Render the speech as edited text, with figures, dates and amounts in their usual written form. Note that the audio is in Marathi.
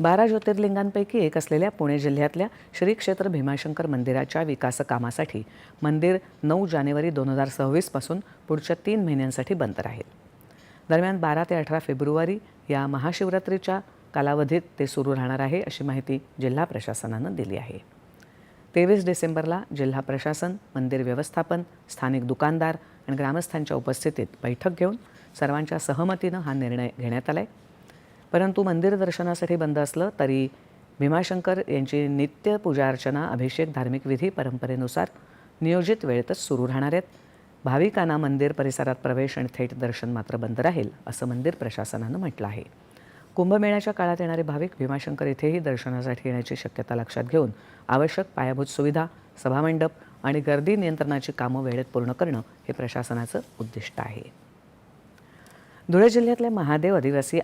12 ज्योतिर्लिंगांपैकी एक असलेल्या पुणे जिल्ह्यातल्या श्री क्षेत्र भीमाशंकर मंदिराच्या विकासकामासाठी मंदिर 9 जानेवारी 2026 पासून पुढच्या 3 महिन्यांसाठी बंद राहील। दरम्यान 12 ते 18 फेब्रुवारी या महाशिवरात्रीच्या कालावधीत ते सुरू राहणार आहे, अशी माहिती जिल्हा प्रशासनानं दिली आहे। 23 डिसेंबरला जिल्हा प्रशासन, मंदिर व्यवस्थापन, स्थानिक दुकानदार आणि ग्रामस्थांच्या उपस्थितीत बैठक घेऊन सर्वांच्या सहमतीनं हा निर्णय घेण्यात आलाय। परंतु मंदिर दर्शनासाठी बंद असलं तरी भीमाशंकर यांची नित्य पूजा अर्चना, अभिषेक, धार्मिक विधी परंपरेनुसार नियोजित वेळेतच सुरू राहणार आहेत। भाविकांना मंदिर परिसरात प्रवेश आणि थेट दर्शन मात्र बंद राहील, असं मंदिर प्रशासनानं म्हटलं आहे। कुंभमेळ्याच्या काळात येणारे भाविक भीमाशंकर येथेही दर्शनासाठी येण्याची शक्यता लक्षात घेऊन आवश्यक पायाभूत सुविधा, सभामंडप आणि गर्दी नियंत्रणाची कामं वेळेत पूर्ण करणं हे प्रशासनाचं उद्दिष्ट आहे। धुळे जिल्ह्यातल्या महादेव आदिवासी